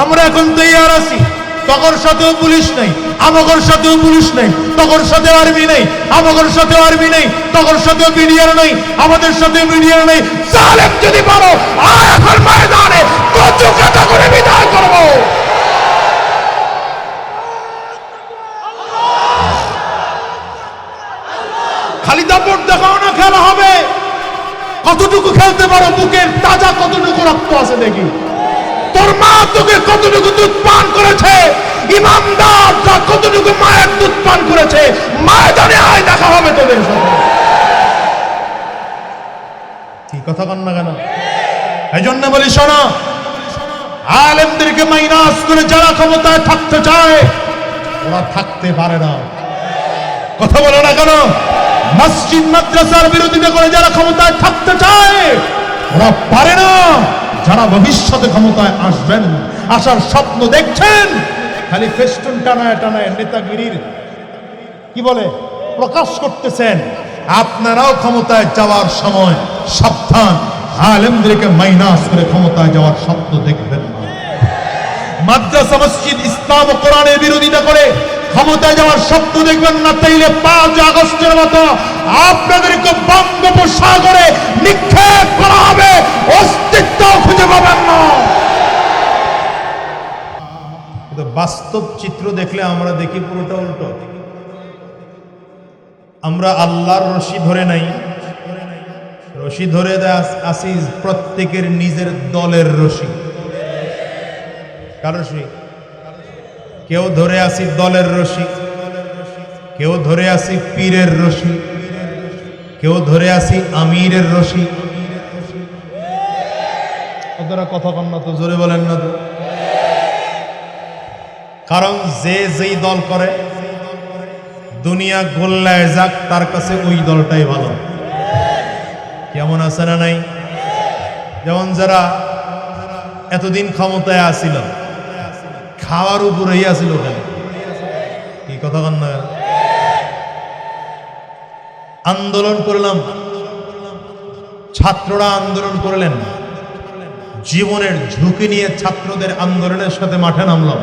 আমরা এখন তৈয়ার আছি, তগর সাথেও পুলিশ নেই, আমাগর সাথেও পুলিশ নেই, তগর সাথে আর্মি নেই, আমাগর সাথেও আর্মি নেই, তগর সাথেও বিডিআর নেই, আমাদের সাথে বিডিআর নেই। জালেম যদি পারো আর এখন ময়দানে কচু কাটা করে বিদায় করব। খালি দাপট দেখাও না, খেলা হবে। কতটুকু খেলতে পারো, বুকের তাজা কতটুকু রক্ত আছে দেখি। তোর মা তোকে কতটুকু দুধ পান করেছে, ইমামদাররা কতটুকু মায়ের দুধ পান করেছে, ময়দানে আয়, দেখা হবে তোদের সাথে। কি কথা কন না কেন? এই জন্য বলি শোনো, আলেমদেরকে মাইনাস করে যারা ক্ষমতায় থাকতে চায় ওরা থাকতে পারে না। কথা বলো না কেন? মসজিদ মাদ্রাসার বিরোধিতা করে যারা ক্ষমতায় থাকতে চায় ওরা পারে না। যারা ভবিষ্যতে ক্ষমতায় আসবেন, আসার স্বপ্ন দেখছেন, খালি ফেস্টুন টানায় টানায় নেতাগিরির কি বলে প্রকাশ করতেছেন, আপনারাও ক্ষমতায় যাওয়ার সময় সাবধান, আলেমদেরকে মাইনাস করে ক্ষমতায় যাওয়ার স্বপ্ন দেখবেন না। মাদ্রাসা মসজিদ ইসলাম ও কোরআনের বিরোধিতা করে ক্ষমতায় যাওয়ার স্বপ্ন দেখবেন না, তাইলে 5 আগস্টের মতো আপনাদেরকে বঙ্গোপসাগরে নিক্ষেপ করা হবে, অস্তিত্ব খুঁজে পাবেন না। কিন্তু বাস্তব চিত্র দেখলে আমরা দেখি পুরোটা উল্টো। আমরা আল্লাহর রশি ধরে নাই, রশি ধরে আসি প্রত্যেকের নিজের দলের রশি। কার রশি? কেউ ধরে আসি দলের রশি, কেউ ধরে আসি পীরের রশি, কেউ ধরে আসি আমিরের রশি। ওরা কথা কম না তো, জোরে বলেন না তো। কারণ যে যেই দল করে, দুনিয়া গোল্লায় যাক, তার কাছে ওই দলটাই ভালো। কেমন আছে না নাই? যেমন যারা এতদিন ক্ষমতায় আসিল, খাওয়ার উপরেই আসিল কেন? কি কথা কন না? আন্দোলন করলাম, ছাত্ররা আন্দোলন করলেন, জীবনের ঝুঁকি নিয়ে ছাত্রদের আন্দোলনের সাথে মাঠে নামলাম।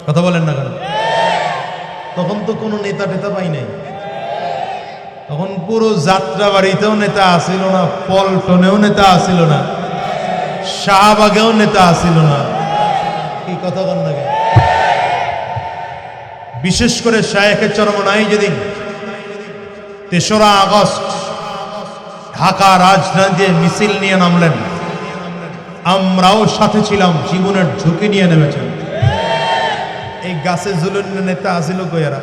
কথা বলেন না কেন? তখন তো কোনো নেতা টেতা পাই নাই, তখন পুরো যাত্রা বাড়িতেও নেতা আসিল না, পল্টনেও নেতা আসিল না, শাহবাগেও নেতা আসিল না। কি কথা বল না? বিশেষ করে শায়েখে চরমনাই যেদিন 3রা আগস্ট ঢাকা রাজধানীতে মিছিল নিয়ে নামলেন, আমরাও সাথে ছিলাম, জীবনের ঝুঁকি নিয়ে নেমেছেন। এই গাছে ঝুলন নেতা আসিল কইরা।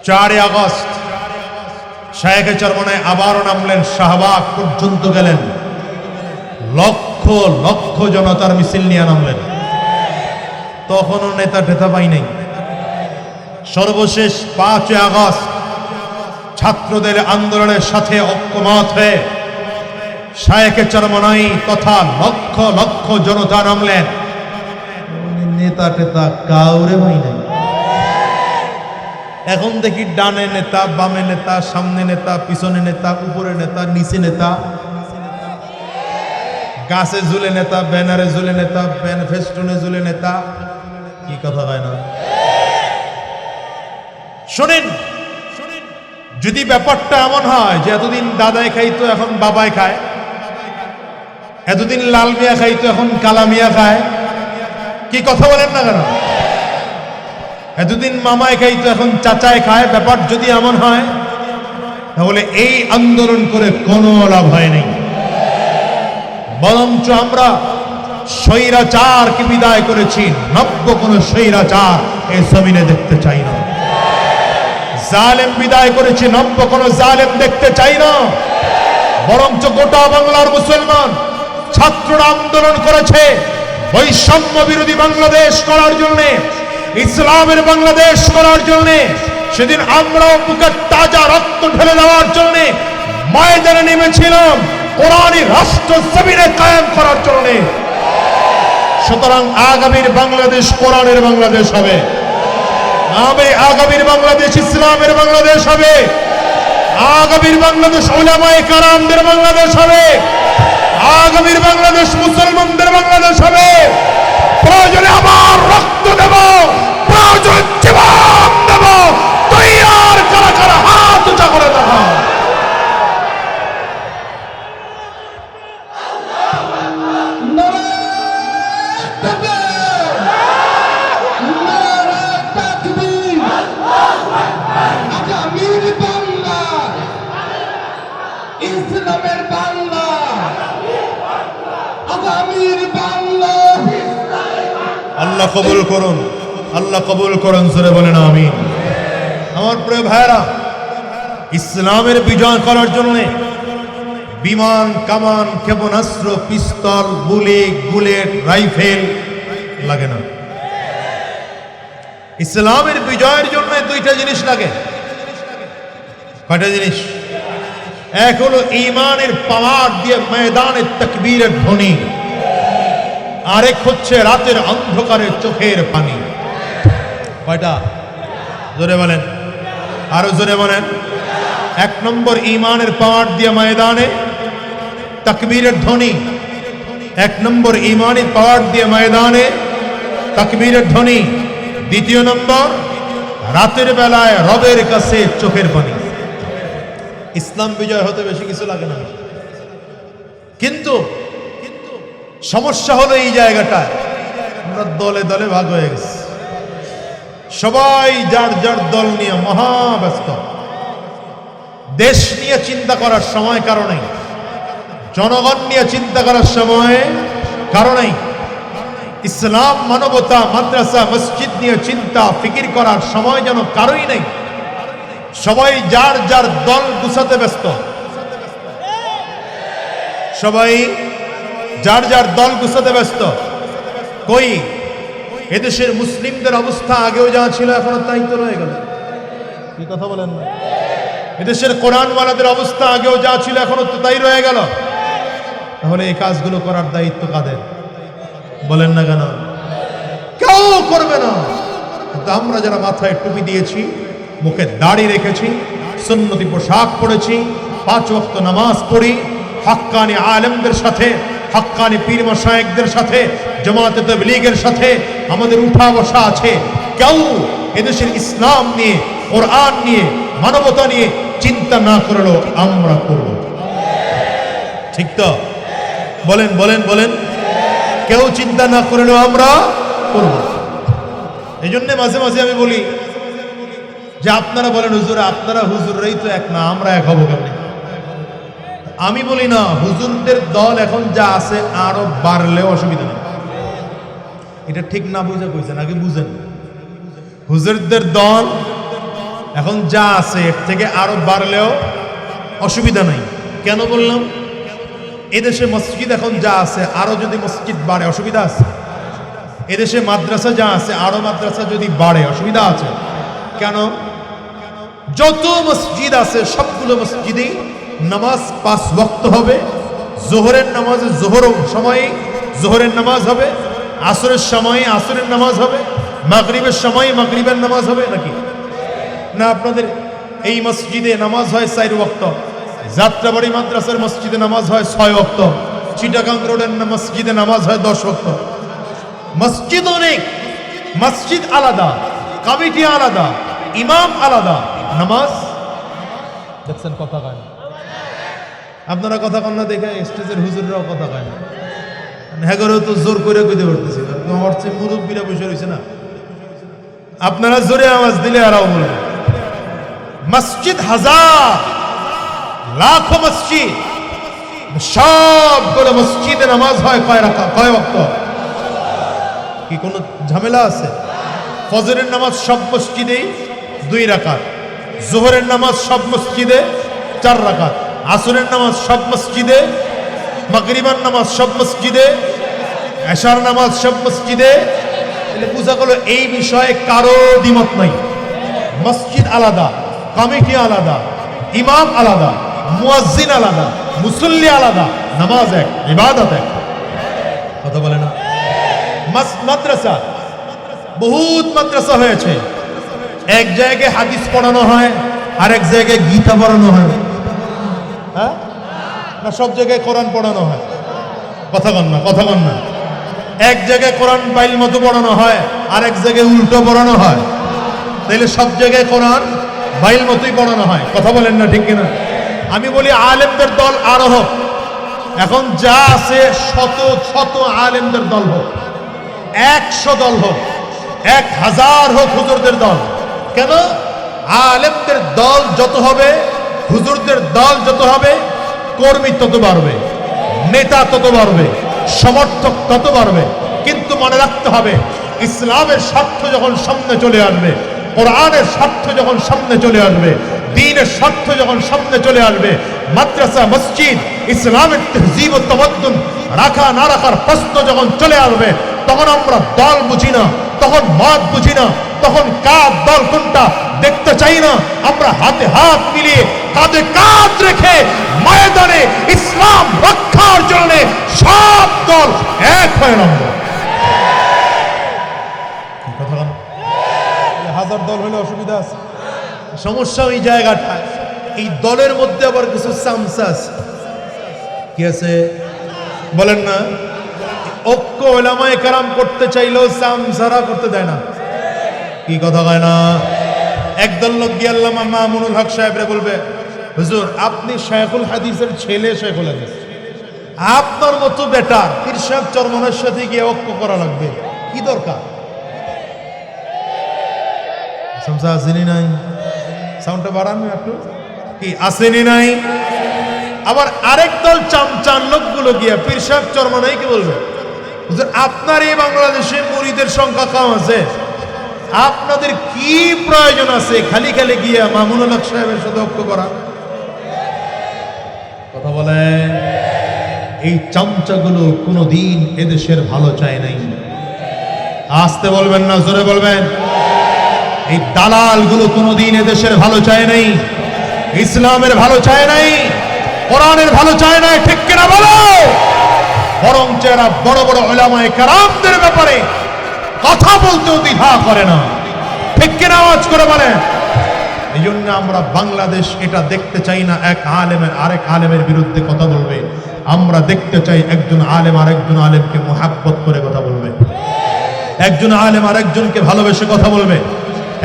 4 আগস্ট শায়েখে চরমনাই আবারও নামলেন, শাহবাগ পর্যন্ত গেলেন, লক্ষ লক্ষ জনতার মিছিল নিয়ে নামলেন, তখনও নেতা টেতা পাই নাই। সর্বশেষ 5 আগস্ট ছাত্রদের আন্দোলনের সাথে ঐক্যমত হয়ে শায়েখে চরমনাই তথা লক্ষ লক্ষ জনতা নামলেন, নেতা টেতা কাউরে পাই নাই। এখন দেখি ডানে নেতা, বামে নেতা, সামনে নেতা, পিছনে নেতা, উপরে নেতা, নিচে নেতা, গাছে ঝুলে নেতা, ব্যানারে ঝুলে নেতা, ফেস্টুনে ঝুলে নেতা। কি কথা হয় না? শোনেন, যদি ব্যাপারটা এমন হয় যে এতদিন দাদাই খাইতো এখন বাবাই খায়, এতদিন লাল মিয়া খাইতো এখন কালা মিয়া খায়, কি কথা বলেন না কেন? এতদিন মামায় খাইতো এখন চাচায় খায়, ব্যাপার যদি এমন হয় তাহলে এই আন্দোলন করে কোনো লাভ হয় নাই। বরঞ্চ আমরা স্বৈরাচারকে বিদায় করেছি, নব্য কোন স্বৈরাচার এই জমিনে দেখতে চাই না। জালেম বিদায় করেছি, নব্য কোন জালেম দেখতে চাই না। বরঞ্চ গোটা বাংলার মুসলমান ছাত্ররা আন্দোলন করেছে বৈষম্য বিরোধী বাংলাদেশ করার জন্য, ইসলামের বাংলাদেশ করার জন্য। সেদিন আমরাও বুকের তাজা রক্ত ঢেলে দেওয়ার জন্য ময়দানে নেমেছিলাম, কোরআনী রাষ্ট্র জমিনে কায়েম করার জন্য। সুতরাং আগামীর বাংলাদেশ কোরআনের বাংলাদেশ হবে, আগামীর বাংলাদেশ ইসলামের বাংলাদেশ হবে, আগামীর বাংলাদেশ উলামায়ে কেরামদের বাংলাদেশ হবে, আগামীর বাংলাদেশ মুসলমানদের বাংলাদেশ হবে। ইসলামের বাংলা, আগামীর বাংলা। আল্লাহ কবুল করুন, আল্লাহ কবুল করুন, জোরে বলেন আমিন। আমার প্রিয় ভাইরা, ইসলামের বিজয় করার জন্য বিমান, কামান, ক্ষেপণাস্ত্র, পিস্তল, গুলি, বুলেট, রাইফেল লাগে না। ইসলামের বিজয়ের জন্য দুইটা জিনিস লাগে। কয়টা জিনিস? এক হলো ঈমানের পাওয়ার দিয়ে ময়দানের তাকবীরের ধ্বনি, আরেক হচ্ছে রাতের অন্ধকারে চোখের পানি। কয়টা? জোরে বলেন, আরো জোরে বলেন। এক নম্বর ঈমানের পাওয়ার দিয়ে ময়দানে তাকবীরের ধ্বনি, এক নম্বর ঈমানের পাওয়ার দিয়ে ময়দানে তাকবীরের ধ্বনি। দ্বিতীয় নম্বর, রাতের বেলায় রবের কাছে চোখের পানি। ইসলাম বিজয় হতে বেশি কিছু লাগে না। কিন্তু সমস্যা হলো এই জায়গাটায় আমরা দলে দলে ভাগ হয়ে গেছি। সবাই যার যার দল নিয়ে মহা ব্যস্ত। দেশ নিয়ে চিন্তা করার সময় কারো নেই, জনগণ নিয়ে চিন্তা করার সময় কারো নেই। ইসলাম, মানবতা, মাদ্রাসা, মসজিদ নিয়ে চিন্তা ফিকির করার সময় যেন কারোই নেই। সবাই যার যার দল গুছাতে ব্যস্ত, সবাই যার যার দল গুছাতে ব্যস্ত। কই এদেশের মুসলিমদের অবস্থা আগেও যা ছিল এখনো তাই তো রয়ে গেল। কি কথা বলেন না? এদেশের কোরআনওয়ালাদের অবস্থা আগেও যা ছিল এখনো তো তাই রয়ে গেল। তাহলে এই কাজগুলো করার দায়িত্ব কাদের? বলেন না কেন? কেউ করবে না। কিন্তু আমরা যারা মাথায় টুপি দিয়েছি, মুখে দাড়ি রেখেছি, সুন্নতি পোশাক পরেছি, 5 ওয়াক্ত নামাজ পড়ি, হক্কানি আলেমদের সাথে, হক্কানি পীর মাশায়েখদের সাথে, জামাতে তাবলীগের সাথে আমাদের উঠা বসা আছে। কেউ এদেশের ইসলাম নিয়ে, কোরআন নিয়ে, মানবতা নিয়ে চিন্তা না করলেও আমরা করব। ঠিক তো? বলেন বলেন বলেন। কেউ চিন্তা না করলেও আমরা করব। এই জন্য মাঝে মাঝে আমি বলি যে আপনারা বলেন হুজুর, আপনারা হুজুররাই তো এক না, আমরা এক হব কেমনে? আমি বলি না, হুজুরদের দল এখন যা আছে আরো বাড়লেও অসুবিধা নেই। এটা ঠিক না বুঝে কইছেন, আগে বুঝেন। হুজুরদের দল এখন যা আছে এর থেকে আরো বাড়লেও অসুবিধা নাই। কেন বললাম? এদেশে মসজিদ এখন যা আছে আরো যদি মসজিদ বাড়ে অসুবিধা আছে। এদেশে মাদ্রাসা যা আছে আরো মাদ্রাসা যদি বাড়ে অসুবিধা আছে। কেন? যত মসজিদ আছে সবগুলো মসজিদেই নামাজ 5 ওয়াক্ত হবে। জোহরের নামাজে জোহর সময়ে জোহরের নামাজ হবে, আসরের সময়ে আসরের নামাজ হবে, মাগরিবের সময়ে মাগরিবের নামাজ হবে। নাকি না? আপনাদের এই মসজিদে নামাজ হয় 4 ওয়াক্ত, যাত্রাবাড়ি মাদ্রাসার মসজিদে নামাজ হয় 6 ওয়াক্ত, চিটাগাং রোডের মসজিদে নামাজ হয় 10 ওয়াক্ত। মসজিদ অনেক, মসজিদ আলাদা, কমিটি আলাদা, ইমাম আলাদা, নামাজ দেখছেন কথা কয় না। আপনারা কথা কন না দেখে স্টেজের হুজুররাও কথা কয় না। হ্যাগরেও তো জোর করে কইতে পারতেছি না, আমার চেয়ে মুরব্বীরা বসে রয়েছে না। আপনারা জোরে আওয়াজ দিলে আরাও বলবে। মসজিদ হাজার, লাখো মসজিদ, সবগুলো মসজিদে নামাজ হয় কয় রাকাত, কয় ওয়াক্ত? কি কোনো ঝামেলা আছে? ফজরের নামাজ সব মসজিদেই 2 রাকাত, জোহরের নামাজ সব মসজিদে 4 রাকাত, আসরের নামাজ সব মসজিদে, মাগরিবার নামাজ সব মসজিদে, এশার নামাজ সব মসজিদে। তাহলে বোঝা গেল এই বিষয়ে কারো দ্বিমত নাই। মসজিদ আলাদা, কমিটি আলাদা, ইমাম আলাদা, মুয়াজ্জিন আলাদা, মুসল্লি আলাদা, নামাজ এক, ইবাদত এক। কথা বলে না? মাদ্রাসা, বহুত মাদ্রাসা হয়েছে। এক জায়গায় হাদিস পড়ানো হয়, আর এক জায়গায় গীতা পড়ানো হয়। হ্যাঁ না? সব জায়গায় কোরআন পড়ানো হয়। কথা কন না, কথা কন না। এক জায়গায় কোরআন বাইল মতো পড়ানো হয়, আর এক জায়গায় উল্টো পড়ানো হয়। তাইলে সব জায়গায় কোরআন বাইল মতোই পড়ানো হয়। কথা বলেন না, ঠিক কিনা? আমি বলি আলেমদের দল আরো হোক। এখন যা আছে শত শত আলেমদের দল হোক। 100 দল হোক, 1000 হোক হুজুরদের দল, কেন? আলেমদের দল যত হবে, হুজুরদের দল যত হবে, কর্মী তত বাড়বে, নেতা তত বাড়বে, সমর্থক তত বাড়বে। কিন্তু মনে রাখতে হবে, ইসলামের স্বার্থ যখন সামনে চলে আসবে, কোরআনের স্বার্থ যখন সামনে চলে আসবে, দ্বীনের স্বার্থ যখন সামনে চলে আসবে, মাদ্রাসা মসজিদ ইসলামের তহজিব ও তামাদ্দুন রাখা না রাখার প্রশ্ন যখন চলে আসবে, তখন আমরা দল বুঝি না, তখন মত বুঝি না, তখন কার দল কোনটা দেখতে চাই না। আমরা হাতে হাত মিলিয়ে কাঁধে কাঁধ রেখে ময়দানে ইসলাম রক্ষার জন্য সব দল এক হয়ে নামব। কথা বল, 1000 দল হলে অসুবিধা আছে? সমস্যা ওই জায়গাটা, এই দলের মধ্যে আবার কিছু চামচা আছে। কি আছে বলেন না? ঐক্য ওলামায়ে কেরাম করতে চাইলেও চামচারা করতে দেয় না। কি কথা কয় না? একদল লোক গিয়ে আল্লামা মামুনুল হক সাহেবরে বলবে, হুজুর আপনি শায়খুল হাদিসের ছেলে, শায়খুল হাদিস, আপনার মতো বেটা পীর সাহেব চরমনের সাথে গিয়ে ঐক্য করা লাগবে, কি দরকার? চামচা আসেনি নাই? সাউন্ডটা বাড়ান একটু। কি আসেনি নাই? আবার আরেক দল চামচার লোকগুলো গিয়া পীর সাহেব চরমনাই কি বলবে, হুজুর আপনার এই বাংলাদেশে মুরিদের সংখ্যা কম আছে, আপনাদের কি প্রয়োজন আছে খালি খালি গিয়া মামুনুল হক সাহেবের সাথে ঐক্য করা? কথা বলে, এই চামচাগুলো কোনোদিন এদেশের ভালো চায় নাই। আসতে বলবেন না, জোরে বলবেন। এই দালালগুলো কোনোদিন এদেশের ভালো চায় নাই, ইসলামের ভালো চায় নাই, কোরআনের ভালো চায় নাই, ঠিক কিনা বলো? বরং যারা বড় বড় উলামায়ে কেরামদের ব্যাপারে কথা বলতেও দ্বিধা করে না, ঠিক কিনা আওয়াজ করে বলেন। এই জন্য আমরা বাংলাদেশ এটা দেখতে চাই না এক আলেমের আরেক আলেমের বিরুদ্ধে কথা বলবে, আমরা দেখতে চাই একজন আলেম আরেকজন আলেমকে মুহাব্বত করে কথা বলবে, একজন আলেম আরেকজনকে ভালোবেসে কথা বলবে,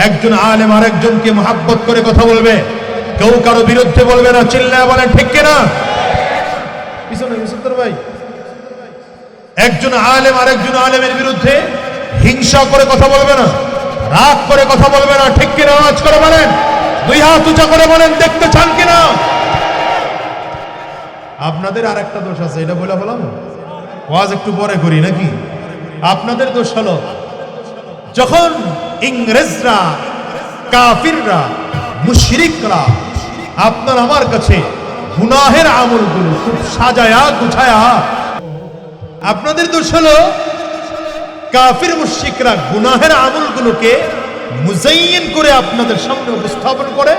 একজন আলেম আরেকজনকে মুহাব্বত করে কথা বলবে, কেউ কারো বিরুদ্ধে বলবে না। চিল্লায় বলেন ঠিক কিনা? পিছনে মুসদ্দর ভাই, একজন আলেম আরেকজন আলেমের বিরুদ্ধে হিংসা করে কথা বলবে না, রাগ করে কথা বলবে না, ঠিক কিনা আওয়াজ করে বলেন। দুই হাত উঁচা করে বলেন, দেখতে চান কিনা? আপনাদের আরেকটা দোষ আছে, এটা বলে বললাম, ওয়াজ একটু পরে করি নাকি? আপনাদের দোষ হলো, যখন ইংরেজরা, কাফিররা, মুশরিকরা আপনার আমার কাছে গুনাহের আমলগুলো খুব সাজায়া গুছায়া, আপনাদের দোষ হলো কাফির মুশরিকরা গুনাহের আমলগুলোকে মুজাইয়িন করে আপনাদের সামনে উপস্থাপন করে,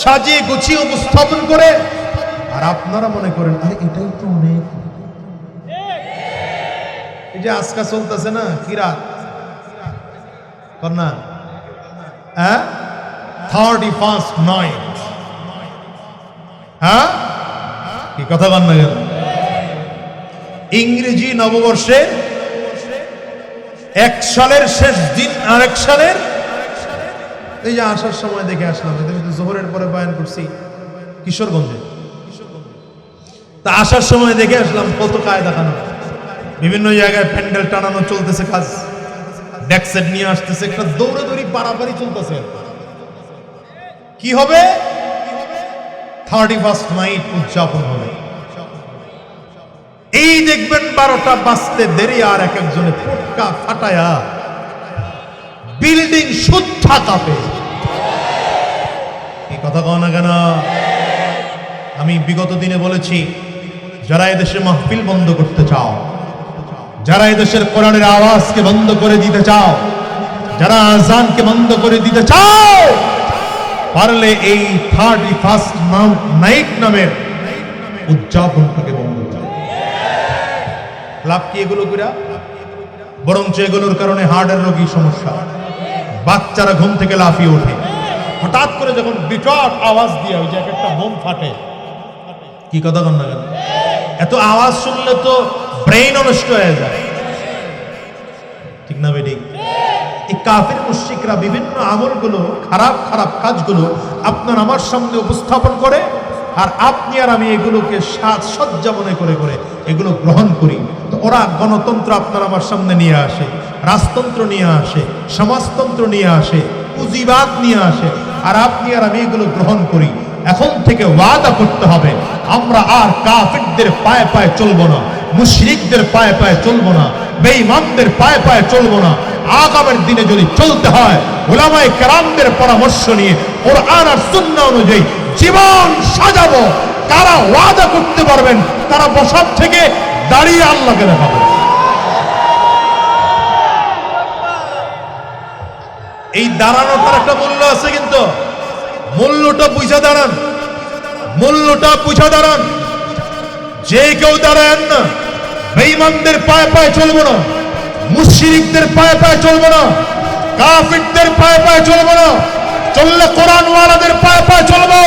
সাজিয়ে গুছিয়ে উপস্থাপন করে, আর আপনারা মনে করেন আরে এটাই তো অনেক। এই যে আজকা চলতেছে না, কি রাত না, 31st নাইট, হ্যাঁ কি কথা বল না কেন? ইংরেজি নববর্ষে 1 সালের শেষ দিন, আরেক সালের এই যে আসার সময় দেখে আসলাম, জোহরের পরে বয়ান করছি কিশোরগঞ্জে, তা আসার সময় দেখে আসলাম পতাকায় দেখানো, বিভিন্ন জায়গায় প্যান্ডেল টানানো চলতেছে, কাজ ডেক্সেট নিয়ে আসতেছে, একটা দৌড়াদৌড়ি পারাপারি চলতেছে। কি হবে? 31st নাইট উদযাপন হবে। এই দেখবেন 12টা বাজতে দেরি, আর এক একজনে পটকা ফাটায়া বিল্ডিং সুদ্ধা কাঁপে। এই কথা কও না কেন? আমি বিগত দিনে বলেছি, যারা এদেশে মাহফিল বন্ধ করতে চাও, যারা এদেশের কোরআনের আওয়াজকে বন্ধ করে দিতে চাও, যারা আযানকে বন্ধ করে দিতে চাও, পারলে এই 31st নাইট নামের উদযাপনটাকে বন্ধ করো। লাভ কি এগুলো কইরা? বরঞ্চ এগুলোর কারণে হার্টের রোগী সমস্যা, বাচ্চারা ঘুম থেকে লাফিয়ে ওঠে, হঠাৎ করে যখন বিকট আওয়াজ দিয়ে ওই যে একটা বোম ফাটে। কি কথা কন না কেন? এত আওয়াজ শুনলে তো ব্রেইন নষ্ট হয়ে যায়, ঠিক না বেটি? এই কাফির মুশরিকরা বিভিন্ন আমলগুলো, খারাপ খারাপ কাজগুলো আপনার আমার সামনে উপস্থাপন করে, আর আপনি আর আমি এগুলোকে সাজসজ্জা মনে করে করে এগুলো গ্রহণ করি। তো ওরা গণতন্ত্র আপনার আমার সামনে নিয়ে আসে, রাজতন্ত্র নিয়ে আসে, সমাজতন্ত্র নিয়ে আসে, পুঁজিবাদ নিয়ে আসে, আর আপনি আর আমি এগুলো গ্রহণ করি। এখন থেকে ওয়াদা করতে হবে, আমরা আর কাফিরদের পায়ে পায়ে চলবো না, মুশরিকদের পায়ে পায়ে চলবো না, বেঈমানদের পায়ে পায়ে চলবো না। আগামীর দিনে যদি চলতে হয় উলামায়ে কেরামদের পরামর্শ নিয়ে কোরআন আর সুন্নাহ অনুযায়ী জীবন সাজাবো। কারা ওয়াদা করতে পারবেন তারা বসার থেকে দাঁড়িয়ে আল্লাহকে দেখাবে। এই দাঁড়ানোটার একটা মূল্য আছে, কিন্তু মূল্যটা বুঝে দাঁড়ান, মূল্যটা বুঝে দাঁড়ান। যে কেউ দাঁড়ান না, বেঈমানদের পায়ে পায়ে চলবো না, মুশরিকদের পায়ে পায়ে চলবো না, কাফিরদের পায়ে পায়ে চলবো না। চললে কোরআন ওয়ালাদের পায়ে পায়ে চলবো,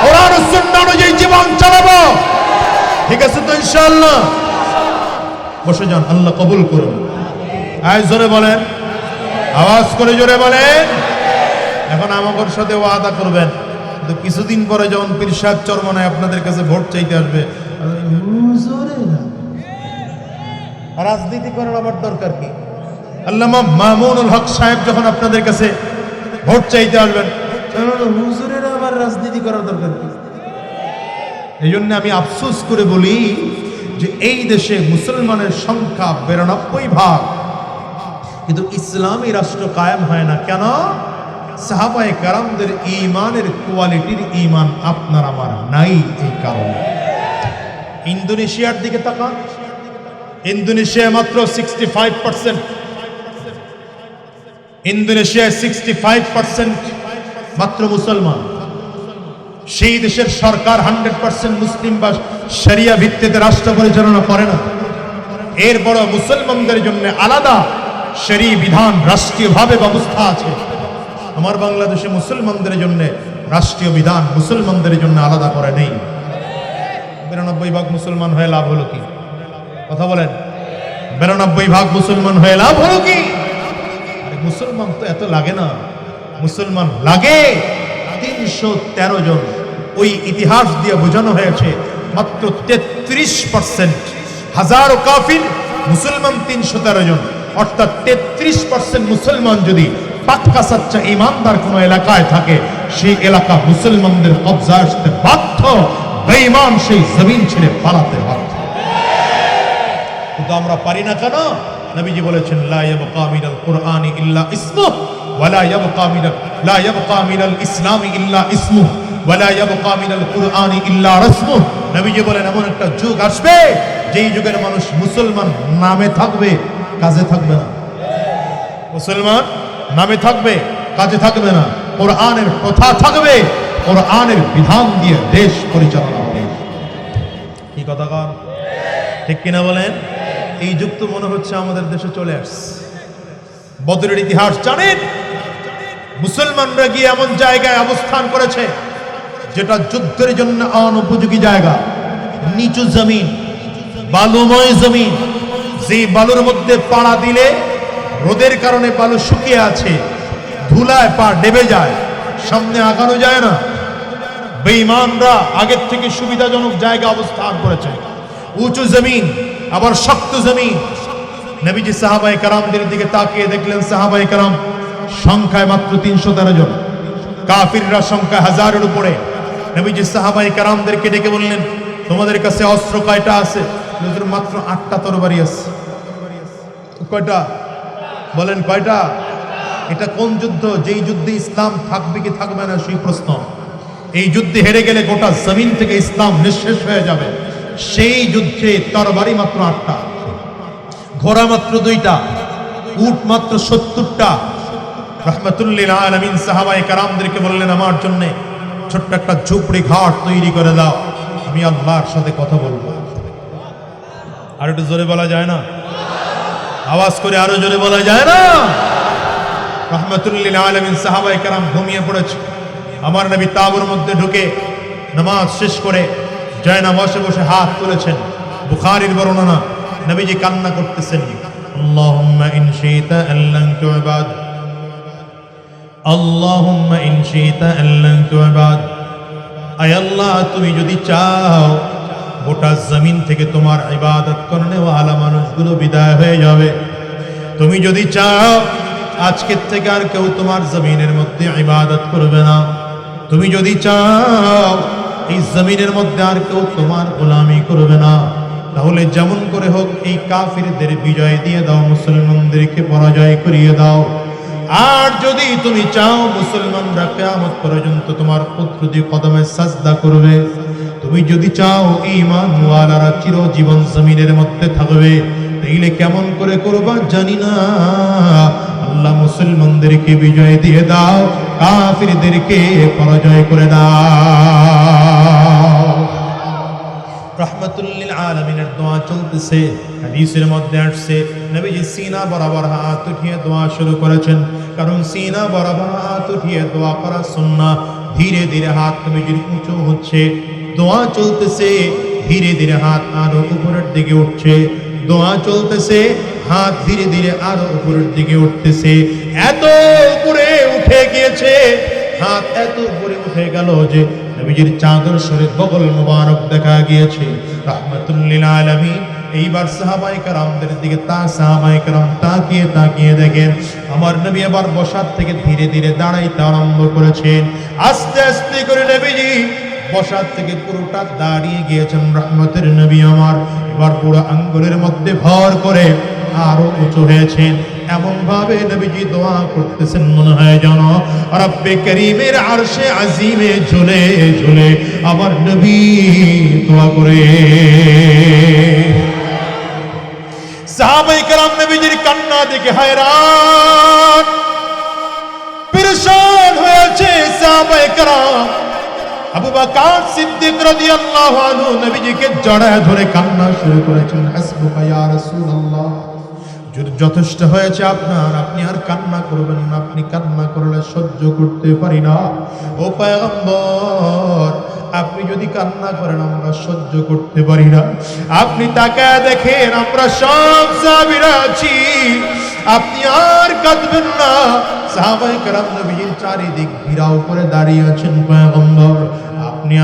কোরআন ও সুন্নাহ অনুযায়ী জীবন চালাবো। ঠিক আছে তো ইনশাআল্লাহ? বসে যান, আল্লাহ কবুল করুন। আয় জোরে বলেন, আওয়াজ করে জোরে বলেন। এখন আমাদের সাথে ওয়াদা করবেন, কিন্তু কিছুদিন পরে যখন পীর সাহেব চরমনায় আপনাদের কাছে ভোট চাইতে আসবে, রাজনীতি করার আবার দরকার কি? আল্লামা মামুনুল হক সাহেব যখন আপনাদের কাছে ভোট চাইতে আসবেন, হুজুরের আবার রাজনীতি করার দরকার কি? এই জন্য আমি আফসোস করে বলি যে এই দেশে মুসলমানের সংখ্যা 92%, কিন্তু ইসলামী রাষ্ট্র কায়েম হয় না কেন? সাহাবায়ে কেরামদের ঈমানের কোয়ালিটির ঈমান আপনার আমার নাই। এই কারণে ইন্দোনেশিয়ার দিকে তাকান, ইন্দোনেশিয়ায় মাত্র 65%, ইন্দোনেশিয়ায় 65% মাত্র মুসলমান। সেই দেশের সরকার 100% মুসলিম বা শরিয়া ভিত্তিতে রাষ্ট্র পরিচালনা করে না। এরপর মুসলমানদের জন্য আলাদা শরী বিধান রাষ্ট্রীয়ভাবে ব্যবস্থা আছে। আমার বাংলাদেশে মুসলমানদের জন্য রাষ্ট্রীয় বিধান মুসলমানদের জন্য আলাদা করে নেই। 92% মুসলমান হয়ে লাভ হলো কি? কথা বলেন, 92% মুসলমান হয়ে লাভ হলো কি? আরে মুসলমান তো এত লাগে না, মুসলমান লাগে 313 জন। ওই ইতিহাস দিয়ে বোঝানো হয়েছে মাত্র 33%। হাজারো কাফির, মুসলমান 313 জন, অর্থাৎ 33% মুসলমান যদি পাক্কা সাচ্চা ইমানদার কোন এলাকায় থাকে, সেই এলাকা মুসলমানদের কবজা আসতে বাধ্য, বেঈমান সেই জমিন ছেড়ে পালাতে বাধ্য। কিন্তু আমরা পারি না কেন? নবীজি বলেছেন, লা ইয়াবকা মিনাল কুরআনি ইল্লা ইসমুহু ওয়া লা ইয়াবকা মিনাল ইসলামি ইল্লা ইসমুহু ওয়া লা ইয়াবকা মিনাল কুরআনি ইল্লা রাসমুহু। নবীজি বলেন, এমন একটা যুগ আসবে যেই যুগের মানুষ মুসলমান নামে থাকবে, কাজে থাকবে না। মুসলমান নামে থাকবে, কাজে থাকবে না। কোরআনের কথা থাকবে, কোরআনের বিধান দিয়ে দেশ পরিচালনা হবে। কি কথা কন? ঠিক কিনা বলেন? এই যুগ তো মনে হচ্ছে আমাদের দেশে চলে আসছে। বদরের ইতিহাস জানেন? মুসলমানরা গিয়ে এমন জায়গায় অবস্থান করেছে যেটা যুদ্ধের জন্য অনুপযোগী জায়গা, নিচু জমিন, বালুময় জমিন। যে বালুর মধ্যে পাড়া দিলে রোদের কারণে বালু শুকিয়ে আছে, ধুলায় পা ডেবে যায়, সামনে আগানো যায় না। বেঈমানরা আগের থেকে সুবিধাজনক জায়গা অবস্থান করেছে, উঁচু জমিন, আবার শক্ত জমিন। নবীজি সাহাবায়ে কেরামদের দিকে তাকিয়ে দেখলেন, সাহাবায়ে কেরাম সংখ্যায় মাত্র 313 জন, কাফিররা সংখ্যা 1000-এর উপরে। নবীজি সাহাবায়ে কেরামদেরকে ডেকে বললেন, তোমাদের কাছে অস্ত্র কয়টা আছে? হুজুর, মাত্র 8টা তরবারি আছে। কয়টা বলেন, কয়টা? এটা কোন যুদ্ধ? যেই যুদ্ধে ইসলাম থাকবে কি থাকবে না সেই প্রশ্ন। এই যুদ্ধে হেরে গেলে গোটা জমিন থেকে ইসলাম নিঃশেষ হয়ে যাবে। সেই যুদ্ধে তরবারি মাত্র 8টা, ঘোড়া মাত্র 2টা, উট মাত্র 70টা। রাহমাতুল্লিল আলামিন সাহাবায়ে কেরামদেরকে বললেন, আমার জন্য ছোট্ট একটা ঝুপড়ি ঘাট তৈরি করে দাও, আমি আল্লাহর সাথে কথা বলবো। আর একটু জোরে বলা যায় না? আওয়াজ করে আরো জোরে বলা যায় না? রাহমাতুল্লিল আলামিন সাহাবায়ে কেরাম ঘুমিয়ে পড়েছে। আমার নবী তাঁবুর মধ্যে ঢুকে নামাজ শেষ করে জায়নামাজে বসে হাত তুলেছেন। বুখারীর বর্ণনা, নবীজি কান্না করতেছেন, আল্লাহুম্মা ইন শি'তা আল্লান তু'বাদ, আল্লাহুম্মা ইন শি'তা আল্লান তু'বাদ। আয় আল্লাহ, তুমি যদি চাও গোটা জমিন থেকে তোমার ইবাদত করনেওয়ালা মানুষগুলো বিদায় হয়ে যাবে। তুমি যদি চাও আজকের থেকে আর কেউ তোমার জমিনের মধ্যে ইবাদত করবে না, তুমি যদি চাও এই জমিনের মধ্যে আর কেউ তোমার গোলামি করবে না, তাহলে যেমন করে হোক এই কাফিরদের বিজয় দিয়ে দাও, মুসলমানদেরকে পরাজয় করিয়ে দাও। আর যদি তুমি চাও মুসলমানরা কিয়ামত পর্যন্ত তোমার কুদরতি কদমে সাজদা করবে, তুমি যদি চাও ঈমানওয়ালারা চিরজীবন জমিনের মধ্যে থাকবে, তাইলে কেমন করে করবা জানি না, আল্লাহ মুসলমানদেরকে বিজয় দিয়ে দাও, কাফিরদেরকে পরাজয় করে দাও। রাহমাতুল লিল আলামিনের দোয়া চলতেছে। হাদিসের মধ্যে আসছে নবীজি সিনা বরাবর হাত উঠিয়ে দোয়া শুরু করেছেন, কারণ সিনা বরাবর হাত উঠিয়ে দোয়া করা সুন্নাহ। ধীরে ধীরে হাত নবীজির উঁচু হচ্ছে, দোয়া চলতেছে, ধীরে ধীরে হাত আরো উপরের দিকে উঠছে, দোয়া চলতেছে, হাত ধীরে ধীরে আরো উপরের দিকে উঠতেছে। এত উপরে উঠে গিয়েছে, হাত এত উপরে উঠে গেল যে নবীজির চাদর শরীর বগল মুবারক দেখা গিয়েছে। রাহমাতুল লিল আলামিন এইবার সাহাবায়ে কেরামদের দিকে সাহাবায়ে কেরাম তাকিয়ে তাকিয়ে দেখেন আমার নবী এবার বসার থেকে ধীরে ধীরে দাঁড়াইতে আরম্ভ করেছেন। আস্তে আস্তে করে নবীজি বসার থেকে পুরোটা দাঁড়িয়ে গিয়েছেন। রহমতের নবী আমার এবার পুরো আঙ্গুলের মধ্যে ভর করে আরো উঁচু হয়েছেন। এমন ভাবে নবীজি দোয়া করতেছেন মনে হয় যেন রব্বে করিমের আরশে আজিমে ঝুলে ঝুলে আমার নবী দোয়া করে। সাহাবায়ে কেরাম নবীজির কান্না দেখে হায়রান পেরেশান হয়েছে। সাহাবায়ে কেরাম আবু বকর সিদ্দিক রাদিয়াল্লাহু আনহু নবীজিকে জড়ায় ধরে কান্না শুরু করেছেন। হাসবুকা ইয়া রাসূলুল্লাহ, যথেষ্ট হয়েছে আপনার, আপনি আর কান্না করবেন না, আপনি কান্না করলে সহ্য করতে পারি না। ও পয়গম্বর, আপনি যদি কান্না করেন আমরা সহ্য করতে পারি না। আপনি তাকায় দেখেন আমরা সব সাহাবীরা আছি, আপনি আর কাঁদবেন না। সাহাবায়ে কেরাম নবীর চারিদিক ঘিরাও করে দাঁড়িয়ে আছেন। পয়গম্বর, আপনি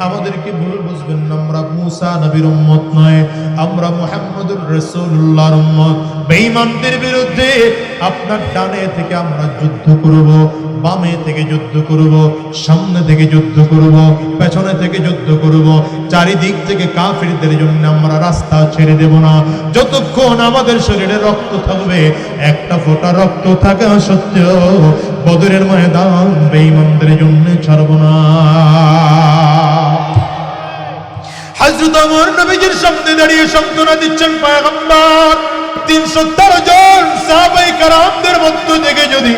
আমাদেরকে ভুল বুঝবেন না, আমরা মুসা নবীর উম্মত নয়, আমরা মুহাম্মদুর রাসূলুল্লাহর উম্মত। বেঈমানদের বিরুদ্ধে আপনার ডানে থেকে আমরা যুদ্ধ করব, বামে থেকে যুদ্ধ করব, সামনে থেকে যুদ্ধ করব, পেছনে থেকে যুদ্ধ করব, চারিদিক থেকে কাফিরদের জন্য আমরা রাস্তা ছেড়ে দেব না। যতক্ষণ আমাদের শরীরে রক্ত থাকবে, একটা ফোঁটা রক্ত থাকা সত্ত্বেও বদরের ময়দান বেঈমানদের জন্য ছাড়ব না। হযরত ওমর নবীজির সামনে দাঁড়িয়ে সান্ত্বনা দিচ্ছেন। পয়গম্বর, 313 জন সাহাবায়ে কেরামদের মধ্য থেকে যদি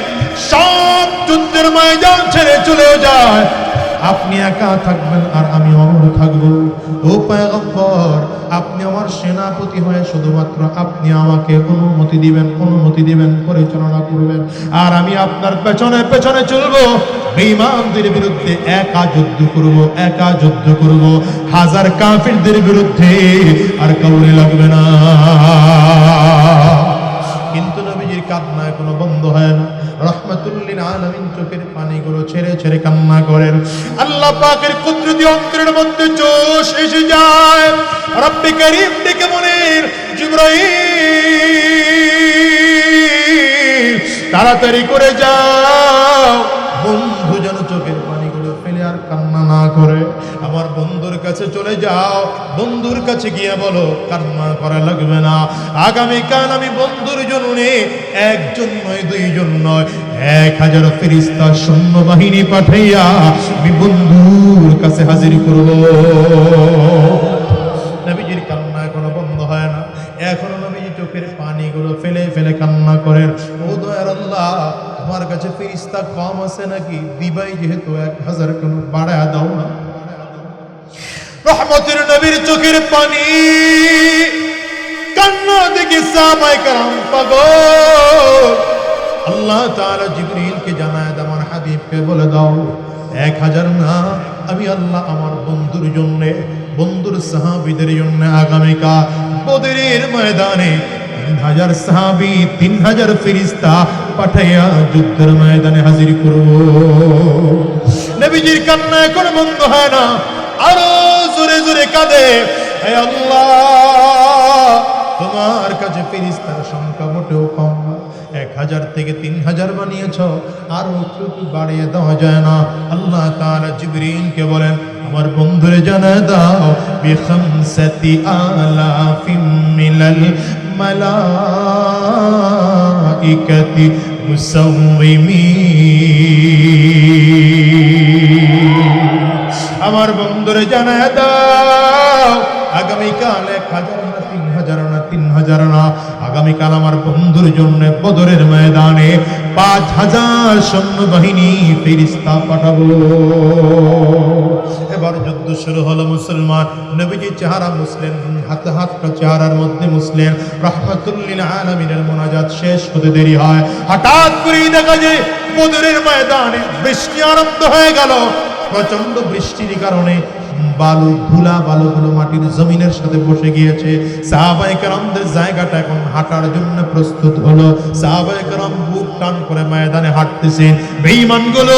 সব যুদ্ধের ময়দান ছেড়ে চলে যায়, আপনি একা থাকবেন আর আমি অমর থাকবো। ও পয়গম্বর, আপনি আমার সেনাপতি হয়ে শুধুমাত্র আপনি আমাকে অনুমতি দিবেন, পরিচালনা করবেন, আর আমি আপনার পেছনে পেছনে চলবো। বেঈমানদের বিরুদ্ধে একা যুদ্ধ করব, হাজার কাফিরদের বিরুদ্ধে আর কাউরে লাগবে না। কিন্তু নবীজির কান্না এখনো বন্ধ হয় না। রাহমাতুল লিল আলামিন চোখের পানিগুলো ছেড়ে ছেড়ে কান্না করেন। আল্লাহ পাকের কুদরতি অন্তরের মধ্যে জোশ এসে যায়। রব্বে করিম ডেকে বলেন, জিবরাইল তাড়াতাড়ি করে যাও, বন্ধু যেন চোখের পানিগুলো ফেলে আর কান্না না করে। আমার বন্ধুর কাছে চলে যাও, বন্ধুর কাছে গিয়ে বলো কান্না করা লাগবে না। আগামীকাল আমি বন্ধুর জন্য একজন নয়, দুইজন নয়, 1000 ফেরেশতা সৈন্যবাহিনী পাঠাইয়া আমি বন্ধুর কাছে হাজির করব। নবীজির কান্না এখনো বন্ধ হয় না, এখনো নবীজি চোখের পানিগুলো ফেলে ফেলে কান্না করেন। ও দয়ার আল্লাহ, তোমার কাছে ফেরেশতা কম আছে নাকি? দিবাই যেহেতু 1000 কেন বাড়ায় দাও না। রহমতের নবীর চোখের পানি কান্না দেখে সাহাবায়ে কেরাম পাগল। আল্লাহ তাআলা জিবরিলকে জানায় দাও, আমার হাবিবকে বলে দাও 1000 না, আমি আল্লাহ আমার বন্ধুর জন্য, বন্ধুর সাহাবীদের জন্য আগামীকাল বদরের ময়দানে 3000 সাহাবী, 3000 ফেরেশতা পাঠাইয়া যুদ্ধের ময়দানে হাজির করব। নবীজির কান্না এখন বন্ধ হয় না, আরো জোরে জোরে কাঁদে, হে আল্লাহ তোমার কাছে ফেরেশতার সংখ্যা মোটেও কম না, 1000 থেকে 3000 বানিয়েছ, আর একটু বাড়িয়ে দেওয়া যায় না। আল্লাহ তাআলা জিবরিলকে বলেন, আমার বন্ধুরে জানা দাও বিখামসাতি আলাফিম মিনাল মালাইকাতি মুসাউমিমিন। আমার বন্ধুরে জানা দাও আগামীকাল 1000 না 3000 না 3000 না, আগামীকাল আমার বন্ধুর জন্য বদরের ময়দানে 5000 সৈন্যবাহিনী ফেরেশতা পাঠাবো। এবার যুদ্ধ শুরু হলো। মুসলমান নবীজি চেহারা মুসলিম, হাতে হাতটা চেহারার মধ্যে মুসলিম, রাহমাতুল লিল আলামিনের মুনাজাত শেষ হতে দেরি হয়। হঠাৎ করে দেখা যায় বদরের ময়দানে বৃষ্টি আরম্ভ হয়ে গেল। প্রচন্ড বৃষ্টির কারণে বালু ধুলা বালুগুলো মাটির জমিনের সাথে বসে গিয়েছে। সাহাবায়ে কেরামদের জায়গাটা এখন হাঁটার জন্য প্রস্তুত হলো। সাহাবায়ে কেরাম বুক টান করে ময়দানে হাঁটতেছেন। বেঈমানগুলো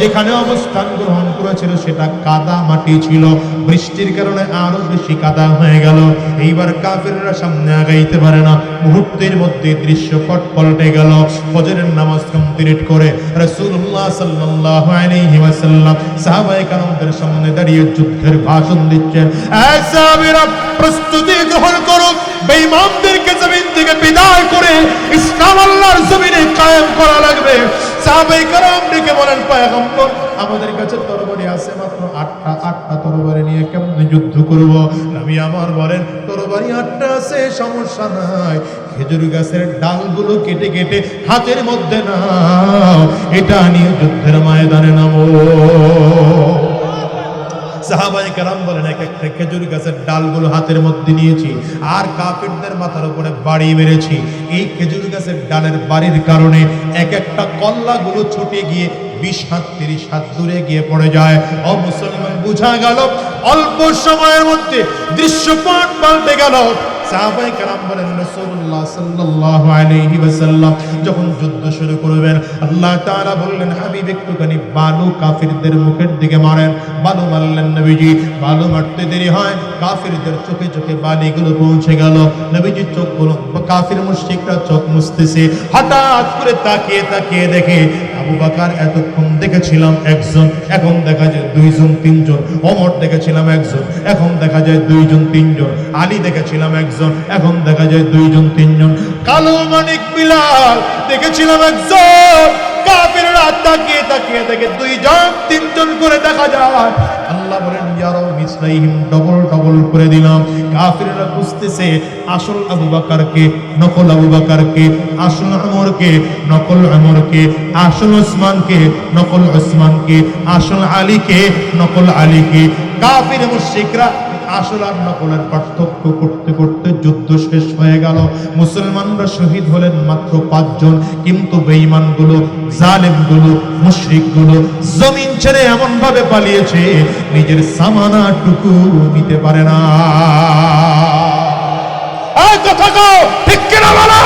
যেখানে অবস্থান গ্রহণ করেছিল সেটা কাদা মাটি ছিল, বৃষ্টির কারণে আরো বেশি কাদা হয়ে গেল। এইবার কাফিররা সামনে আগাইতে পারে না। মুহূর্তের মধ্যে দৃশ্যপট পাল্টে গেল। ফজরের নামাজ কমপ্লিট করে রাসূলুল্লাহ সাল্লাল্লাহু আলাইহি ওয়াসাল্লাম সাহাবায়ে কেরামদের সামনে দাঁড়িয়ে যুদ্ধের ভাষণ দিচ্ছেন। এই সাহাবীরা প্রস্তুতি গ্রহণ করো, বেঈমানদেরকে জমিন থেকে বিদায় করে ইসলাম আল্লাহর জমিনে কায়েম করা লাগবে। সাহাবায়ে কেরাম ডেকে বলেন, পয়গম্বর আমাদের কাছে তরবারি আছে মাত্র 8টা তরবারি নিয়ে কেমনে যুদ্ধ করব? নবী আমার বলেন, তরবারি 8টা আছে, সমস্যা নাই, খেজুর গাছের ডালগুলো কেটে কেটে হাতের মধ্যে নাও, এটা নিয়ে যুদ্ধের ময়দানে নামো। সাহাবায়ে কেরাম বলেন, এক একটা খেজুর গাছের ডালগুলো হাতের মধ্যে নিয়েছি আর কাফিরদের মাথার উপরে বাড়ি মেরেছি। এই খেজুর গাছের ডালের বাড়ির কারণে এক একটা কল্লাগুলো ছুটে গিয়ে 20 হাত 30 হাত দূরে গিয়ে পড়ে যায়। ও মুসলমান, বুঝা গেল অল্প সময়ের মধ্যে দৃশ্যপট পাল্টে গেল। সাহাবায়ে কেরাম বলেন, রাসূলুল্লাহ সাল্লাল্লাহু আলাইহি ওয়াসাল্লাম যখন যুদ্ধ শুরু করবেন, আল্লাহ তাআলা বললেন, হাবিব একটুখানি বালু কাফিরদের মুখের দিকে মারেন। বালু মারলেন নবীজি। বালু মারতে দেরি হয়, কাফিরদের চোখে চোখে বালিগুলো পৌঁছে গেল। নবীজি চোখগুলো, কাফির মুশরিকরা চোখ মুছতেছে। হঠাৎ করে তাকিয়ে তাকিয়ে দেখে আবু বকর এতক্ষণ দেখেছিলাম একজন, এখন দেখা যায় 2 জন 3 জন। ওমর দেখেছিলাম একজন, এখন দেখা যায় 2 জন 3 জন। আলী দেখেছিলাম একজন, এখন দেখা যায় 2 জন 3 জন। কালো মানিক বিলাল দেখেছিলাম একজন। কাফিররা তাকিয়ে তাকিয়ে দেখে 2 জন 3 জন করে দেখা যায়। আল্লাহ বলেন, ইয়ারা মিসলাইহিম, ডবল ডবল করে দিলাম। কাফিররা বুঝতেছে আসল আবু বকরকে, নকল আবু বকরকে, আসল ওমরকে, নকল ওমরকে, আসল ওসমানকে, নকল ওসমানকে, আসল আলীকে, নকল আলীকে। কাফির মুশরিকরা আসল আর নকলের পার্থক্য করতে করতে যুদ্ধ শেষ হয়ে গেল। মুসলমানরা শহীদ হলেন মাত্র 5 জন, কিন্তু বেঈমানগুলো, জালেমগুলো, মুশরিকগুলো জমিন ছেড়ে এমন ভাবে পালিয়েছে নিজের সামানাটুকু নিতে পারে না। এই কথা কও, ঠিক কিনা বলো?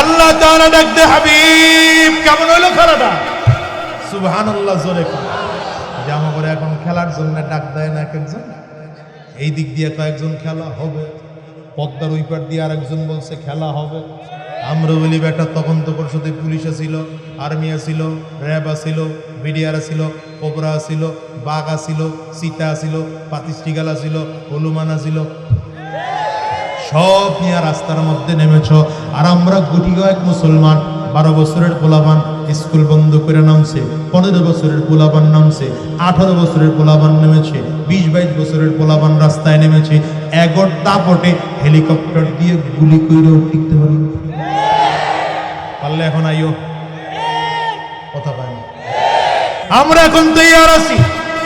আল্লাহ তাআলা ডাকতে, হাবিব কেমন হলো খেলাটা? সুবহানাল্লাহ, জোরে কও। জামা করে এখন খেলার জন্য ডাক দেয় না একজন। এই দিক দিয়ে কয়েকজন খেলা হবে, পদ্মার ওই পার দিয়ে আরেকজন বলছে খেলা হবে। আমরা বলি বেটা, তখন তো পরিষদে পুলিশ ছিল, আর্মি ছিল, র্যাব ছিল, বিডিআর ছিল, কোবরা ছিল, বাঘ ছিল, সীতা ছিল, পাতিস্টিগাল ছিল, হলুমান ছিল, সব নিয়ে রাস্তার মধ্যে নেমেছ। আর আমরা গুটি কয়েক মুসলমান, 12 বছরের পোলাপান স্কুল বন্ধ করে নামছে, 15 বছরের পোলাপান নামছে, 18 বছরের পোলাপান নেমেছে, 20-22 বছরের পোলাপান রাস্তায় নেমেছে। এগর দাপটে হেলিকপ্টার দিয়ে গুলি কইরেও টিকতে পারি পারলে এখন আইও কথা পাই না। আমরা এখন তৈয়ার আছি।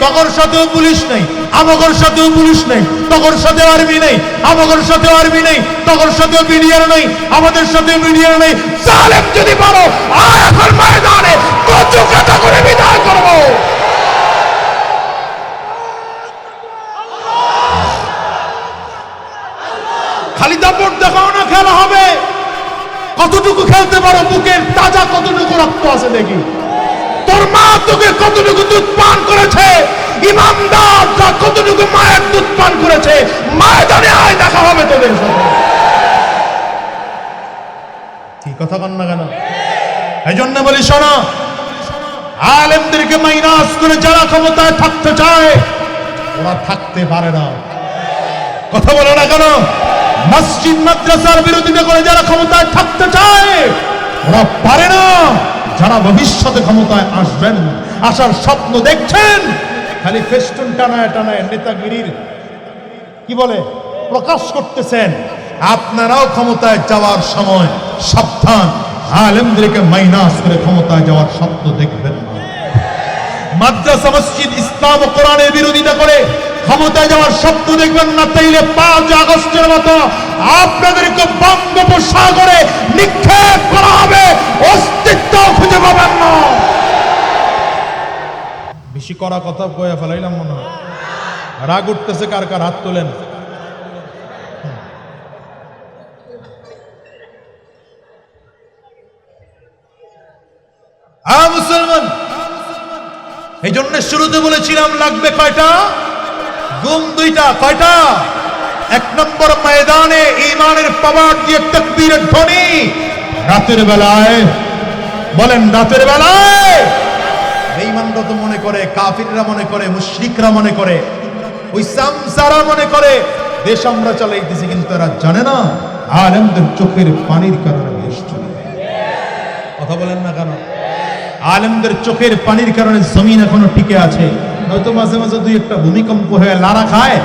তগর সাথেও পুলিশ নেই, আমগর সাথেও পুলিশ নেই, তগর সাথে আর্মি নেই, আমগর সাথে আর্মি নেই, তগর সাথেও বিডিআর নেই, আমাদের সাথে বিডিআর নেই। জালেম যদি পারো আর এখন ময়দানে কচু কাটা করে বিদায় করব। খালি দাপট দেখাও না, খেলা হবে। কতটুকু খেলতে পারো, বুকের তাজা কতটুকু রক্ত আছে দেখি। তোর মা তোকে কতটুকু দুধ পান করেছে, ইমানদাররা কতটুকু মায়ের দুধ পান করেছে, ময়দানে আয়, দেখা হবে তোদের সাথে। কি কথা কন না কেন? এই জন্য বলি শোনো, আলেমদেরকে মাইনাস করে যারা ক্ষমতায় থাকতে চায় ওরা থাকতে পারে না। কথা বলে না কেন? মসজিদ মাদ্রাসার বিরোধিতা করে যারা ক্ষমতায় থাকতে চায় ওরা পারে না। যারা ভবিষ্যতে ক্ষমতায় আসবেন, আসার স্বপ্ন দেখছেন, খালি ফেস্টুন টানায় টানায় নেতাগিরির কি বলে প্রকাশ করতেছেন, আপনারাও ক্ষমতায় যাওয়ার সময় সাবধান, আলেমদেরকে মাইনাস করে ক্ষমতায় যাওয়ার স্বপ্ন দেখবেন না। মাদ্রাসা মসজিদ ইসলাম ও কোরআনের বিরোধিতা করে ক্ষমতায় যাওয়ার স্বপ্ন দেখবেন না, তাইলে 5 আগস্টের মতো আপনাদেরকে বঙ্গোপসাগরে নিক্ষেপ করা হবে, অস্তিত্ব খুঁজে পাবেন না। বেশি করা কথা কয়ে ফেলাইলাম মনে হয়, রাগ উঠতেছে কার কার? হাত তোলেন। মুসলমান, এই জন্য শুরুতে বলেছিলাম লাগবে কয়টা গুম? 2টা। কয়টা? 1 নম্বর, ময়দানে ঈমানের পাওয়ার দিয়ে তাকবীরের ধ্বনি। রাতের বেলায় বলেন, রাতের বেলায় বেঈমানরা তো মনে করে, কাফিররা মনে করে, মুশরিকরা মনে করে, ওই সামসারা মনে করে দেশ আমরা চালাইতেছি, কিন্তু তারা জানে না আলেমদের চোখের পানির কারণে দেশ চলে। কথা বলেন না কেন? আলেমদের চোখের পানির কারণে জমিন এখনো টিকে আছে, নয়তো মাঝে মাঝে 2-1টা ভূমিকম্প হয়ে লাড়া খায়,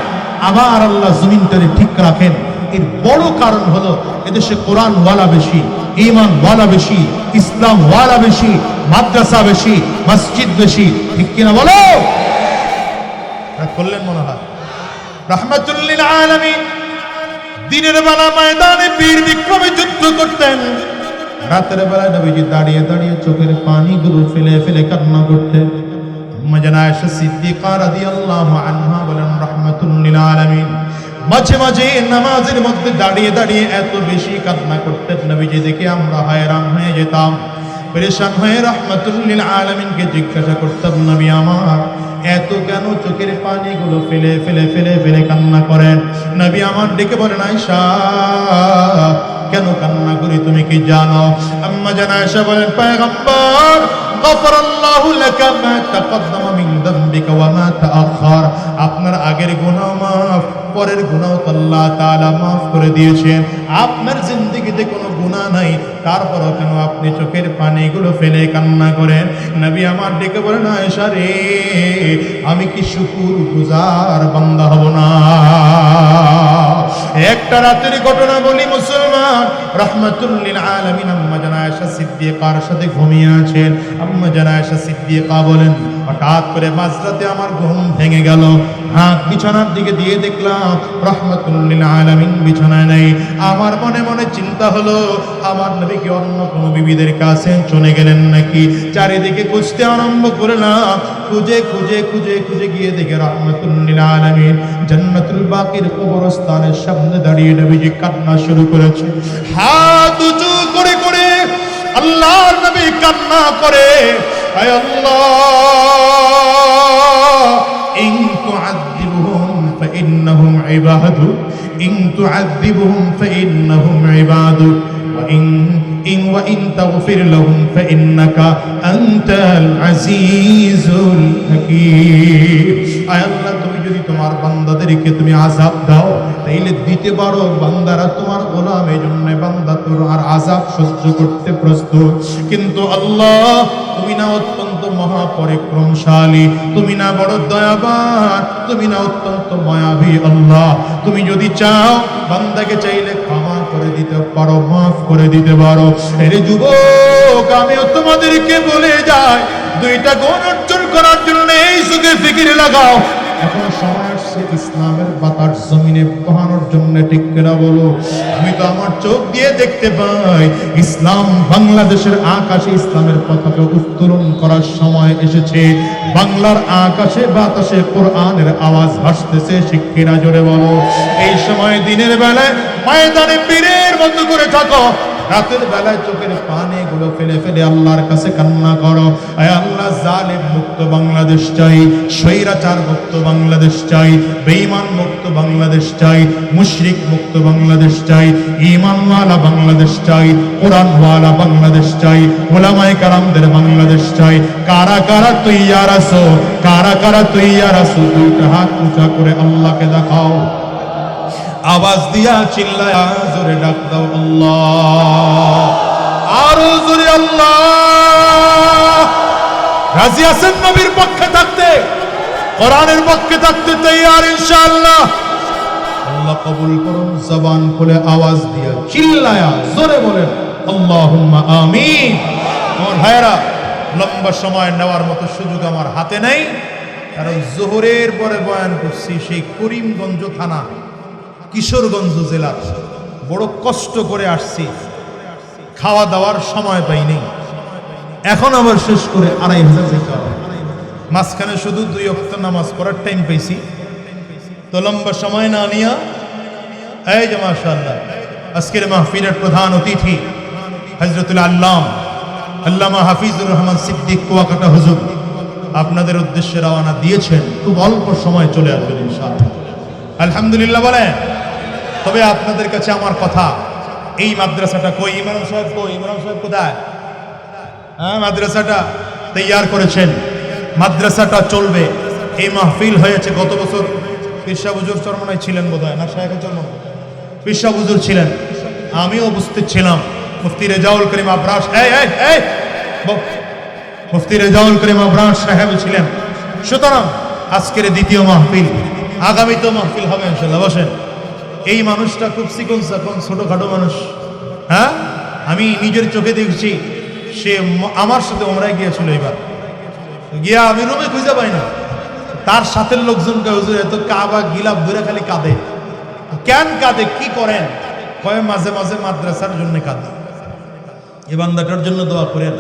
আবার আল্লাহ জমিনটারে ঠিক রাখেন। এর বড় কারণ হলো এদেশে কোরআন ওয়ালা বেশি, ঈমান ওয়ালা বেশি, ইসলাম ওয়ালা বেশি, মাদ্রাসা বেশি, মসজিদ বেশি। ঠিক কিনা বলো? করলেন মনে হয়। রাহমাতুল লিল আলামিন দিনের বেলা ময়দানে বীর বিক্রমে যুদ্ধ করতেন, রাতের বেলায় নবীজি দাঁড়িয়ে দাঁড়িয়ে চোখের পানিগুলো ফেলে ফেলে কান্না করতেন। আম্মা জান আয়েশা সিদ্দিকা রাদিয়াল্লাহু আনহা বলেন, রাহমাতুল লিল আলামিন মাঝে মাঝে নামাজের মধ্যে দাঁড়িয়ে দাঁড়িয়ে এত বেশি কান্না করতেন, নবীজি দেখে আমরা হয়রান হয়ে যেতাম, পরেশান হয়ে রাহমাতুল লিল আলামিনকে জিজ্ঞাসা করতাম, নবী আমার এত কেন চোখের পানিগুলো ফেলে ফেলে ফেলে ফেলে কান্না করেন? নবী আমার ডেকে বলেন, আয়েশা কেন কান্না করি তুমি কি জানো? আম্মা জান আয়েশা বলেন, পয়গম্বর গফরাল্লাহু লাকা মা তাকদ্দামা মিন যামবিকা ওয়া মা তাআখার, আপনার আগের গুনাহ মাফ, পরের গুনাহ আল্লাহ তাআলা মাফ করে দিয়েছেন। আপনার জিন্দেগিতে কোনো গুনাহ নাই, তারপরও কেন আপনি চোখের পানিগুলো ফেলে কান্না করেন? নবী আমার ডেকে বলেন, আয়েশা রে, আমি কি শুকরগুজার বান্দা হব না? একটা রাতের ঘটনা বলি মুসলমান, রাহমাতুল লিল আলামিন আম্মা জান আয়েশা সিদ্দিকার সাথে ঘুমিয়ে আছেন। আম্মা জান আয়েশা সিদ্দিকা বলেন, হঠাৎ করে মাঝরাতে আমার ঘুম ভেঙে গেল, হাত বিছানার দিকে দিয়ে দেখলাম রাহমাতুল লিল আলামিন বিছানায় নেই। আমার মনে মনে চিন্তা হলো, আমার নবী কি অন্য কোনো বিবিদের কাছে চলে গেলেন নাকি? চারিদিকে খুঁজতে আরম্ভ করলাম, খুঁজে খুঁজে খুঁজে খুঁজে গিয়ে দেখে রাহমাতুল লিল আলামিন জান্নাতুল বাকির কবরস্থানের সামনে দাঁড়িয়ে নবীজি কান্না শুরু করেছে। হাত উঁচু করে করে আল্লাহর নবী কান্না করে, আয় আল্লাহ, ইন তুআযিবহুম ফাইন্নাহুম ইবাদু, ইন তুআযিবহুম ফাইন্নাহুম ইবাদু, ওয়া ইন তাগফির লাহুম ফাইন্নাকা আনতাল আজিজুল হাকীম। আয় আল্লাহ, তুমি যদি তোমার বান্দাদেরকে তুমি আযাব দাও তাইলে দিতে পারো, বান্দারা তোমার গোলাম, এজন্য বান্দা তোমার আযাব সহ্য করতে প্রস্তুত। কিন্তু আল্লাহ, তুমি না অত্যন্ত মহাপরিক্রমশালী, তুমি না বড় দয়াবান, তুমি না অত্যন্ত মায়াবী। আল্লাহ, তুমি যদি চাও বান্দাকে চাইলে ক্ষমা করে দিতে পারো, মাফ করে দিতে পারো। এর যুবক, আমিও তোমাদেরকে বলে যাই, 2টা গুণ অর্জন করার জন্য এই যুগে ফিকির লাগাও। এখন সময় আসছে ইসলামের বাতাস জমিনে বহানোর জন্য, ঠিক কিনা বলো? আমি তো আমার চোখ দিয়ে দেখতে পাই, ইসলাম বাংলাদেশের আকাশে ইসলামের পতাকা উত্তোলন করার সময় এসেছে। বাংলার আকাশে বাতাসে কোরআনের আওয়াজ ভাসতেছে, শিক্ষিরা জোরে বলো। এই সময় দিনের বেলায় ময়দানে বীরের মতো করে থাকো, রাতের বেলায় চোখের পানি গুলো ফেলে ফেলে আল্লাহর কাছে কান্না করো, আয় আল্লাহ জালেম মুক্ত বাংলাদেশ চাই, স্বৈরাচার মুক্ত বাংলাদেশ চাই, বেঈমান মুক্ত বাংলাদেশ চাই, মুশরিক মুক্ত বাংলাদেশ চাই, ঈমানওয়ালা বাংলাদেশ চাই, কোরআনওয়ালা বাংলাদেশ চাই, উলামায়ে কেরামদের বাংলাদেশ চাই। কারা কারা তৈয়ার আছো, কারা কারা তৈয়ার আছো? দুইটা হাত উঁচা করে আল্লাহকে দেখাও, আওয়াজ দিয়া চিল্লায়া জোরে ডাক দাও আল্লাহ, আরো জোরে আল্লাহ। রাজি আছেন নবীর পক্ষে থাকতে, কোরআনের পক্ষে থাকতে তৈয়ার ইনশাআল্লাহ? আল্লাহ কবুল করুন। জবান খুলে আওয়াজ দিয়া চিল্লায়া জোরে বলেন আল্লাহুম্মা আমিন। আমার ভাইরা, লম্বা সময় নেওয়ার মতো সুযোগ আমার হাতে নেই, কারণ জোহরের পরে বয়ান করছি সেই করিমগঞ্জ থানা, কিশোরগঞ্জ জেলার। বড় কষ্ট করে আসছি, খাওয়া দাওয়ার সময় পাইনি, এখন আবার শেষ করে 2500 যেতে হবে। মাঝখানে শুধু 2 ওয়াক্ত নামাজ পড়ার টাইম পাইছি, তো লম্বা সময় না নিয়া এই যে মাশাআল্লাহ আজকের মাহফিলের প্রধান অতিথি হযরতুল আল্লামা হাফিজুর রহমান সিদ্দিক কুয়াকাটা হুজুর আপনাদের উদ্দেশ্যে রওনা দিয়েছেন। খুব অল্প সময় চলে আসবেন ইনশাআল্লাহ। আলহামদুলিল্লাহ বলেন। তবে আপনাদের কাছে আমার কথা, এই মাদ্রাসাটা কই? ইমাম সাহেব কই? ইমাম সাহেব কোথায়? হ্যাঁ, মাদ্রাসাটা তৈয়ার করেছেন, মাদ্রাসাটা চলবে। এই মাহফিল হয়েছে গত বছর, পিরসা হুজুর চরমনায় ছিলেন বোধহয়, না শায়েখ চরমন? পিরসা হুজুর ছিলেন, আমিও উপস্থিত ছিলাম। মুফতি রেজাউল করিম আবরার, মুফতি রেজাউল করিম আবরার সাহেব ছিলেন। সুতরাং আজকের দ্বিতীয় মাহফিল, আগামীতে মাহফিল হবে ইনশাআল্লাহ। বসেন। এই মানুষটা খুব চিকন চাকন ছোটখাটো মানুষ, হ্যাঁ, আমি নিজের চোখে দেখছি। সে আমার সাথে ওমরায় গিয়েছিল, এবার গিয়া আমি রুমে খুঁজে পাই না। তার সাথে লোকজনকে হুজুর এত কাবা গিলাপ ধরে খালি কাঁদে। কেন কাঁদে, কি করেন? কয় মাঝে মাঝে মাদ্রাসার জন্য কাঁদে। এই বান্দাটার জন্য দোয়া করেন।